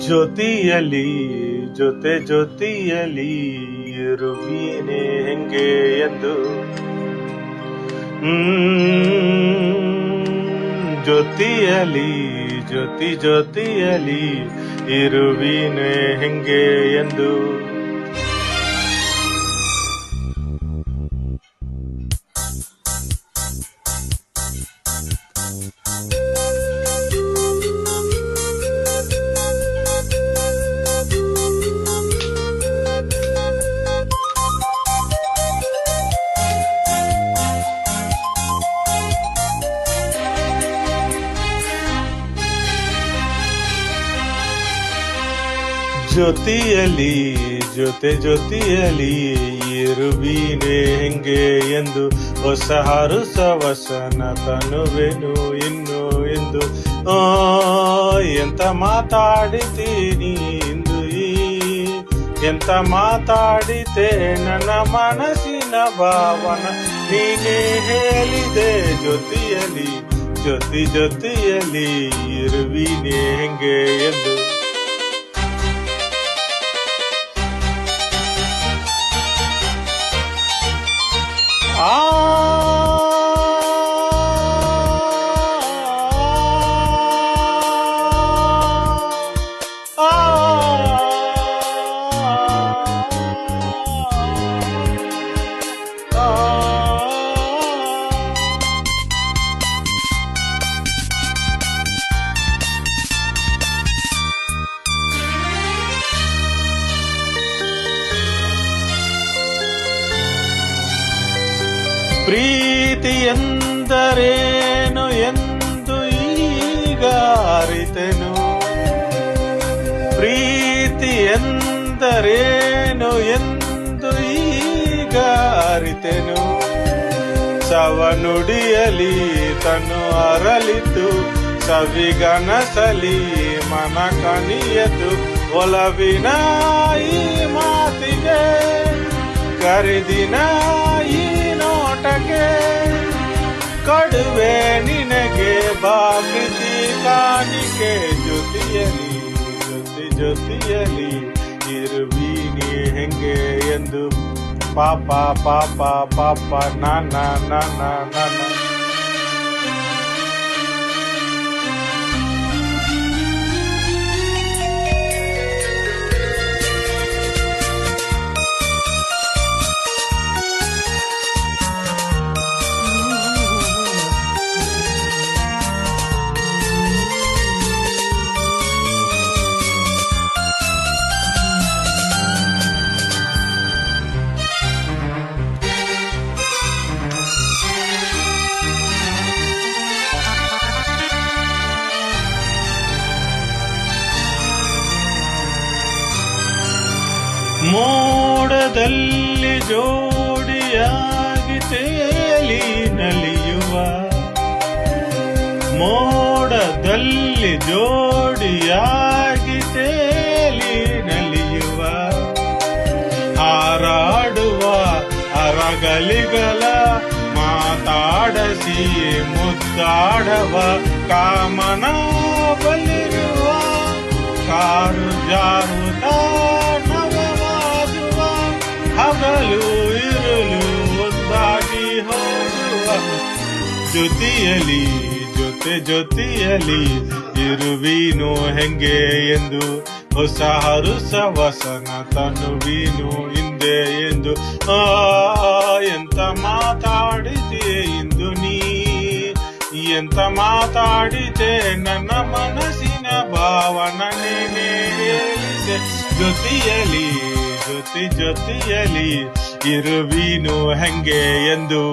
ಜೊತೆಯಲ್ಲಿ ಜೊತೆಯಲ್ಲಿ ಇರುವೀನೆ ಹೆಂಗೆ ಎಂದು ಜೊತೆಯಲ್ಲಿ ಜೊತೆಯಲ್ಲಿ ಇರುವೀನೆ ಹೆಂಗೆ ಎಂದು ಜೊತೆಯಲ್ಲಿ ಜೊತೆಯಲ್ಲಿ ಇರುವೀನೆ ಹೆಂಗೆ ಎಂದು ಹೊಸ ಹರುಸವಸನ ತನುವೆನು ಇನ್ನು ಎಂದು ಎಂತ ಮಾತಾಡಿತೀನಿ ಇಂದು ಎಂತ ಮಾತಾಡಿತೆ ನನ್ನ ಮನಸ್ಸಿನ ಭಾವನ ನೀನೇ ಹೇಳಿದೆ ಜೊತೆಯಲ್ಲಿ ಜೊತೆಯಲ್ಲಿ ಇರುವೀನೆ ಹೆಂಗೆ ಎಂದು ಪ್ರೀತಿ ಎಂದರೇನು ಎಂದು ಈಗ ಅರಿತೆನು ಪ್ರೀತಿ ಎಂದರೇನು ಎಂದು ಈಗ ಅರಿತೆನು ಸವನುಡಿಯಲಿ ತನು ಅರಳಿತು ಸವಿಗನಸಲಿ ಮನ ಕನಿಯತು ಒಲವಿನ ಈ ಮಾತಿಗೆ ಕರೆದಿನ ಈ ನೋಟಕ್ಕೆ ಕಡುವೆ ನಿನಗೆ ಬಾಗಿಸಿ ಕಾಣಿಕೆ ಜೊತೆಯಲ್ಲಿ ಇರುವೀನಿ ಹೆಂಗೆ ಎಂದು ಪಾಪ ನಾನ ಮೋಡದಲ್ಲಿ ಜೋಡಿಯಾಗಿ ತೇಲಿ ನಲಿಯುವ ಮೋಡದಲ್ಲಿ ಜೋಡಿಯಾಗಿ ತೇಲಿ ನಲಿಯುವ ಹಾರಾಡುವ ಅರಗಲಿಗಳ ಮಾತಾಡಸಿ ಮುದ್ದಾಡವ ಕಾಮನ ಬಲಿರುವ ಕಾರು ಜಾರುತ್ತ ಹಗಲು ಇರಲು ಒಂದಾಗಿ ಹೋಗುವ ಜೊತೆಯಲ್ಲಿ ಜೊತೆಯಲ್ಲಿ ಇರುವೀನು ಹೆಂಗೆ ಎಂದು ಹೊಸ ಹರುಸವಸನ ತನುವೀನು ಹಿಂದೆ ಎಂದು ಎಂತ ಮಾತಾಡಿದೆ ಇಂದು ನೀ ಎಂತ ಮಾತಾಡಿದೆ ನನ್ನ ಮನಸ್ಸಿನ ಭಾವನ ನೀನೇ ಹೇಳಿದೆ ಜೊತೆಯಲ್ಲಿ ಜೊತೆಯಲ್ಲಿ ಇರುವೀನು ಹೆಂಗೆ ಎಂದು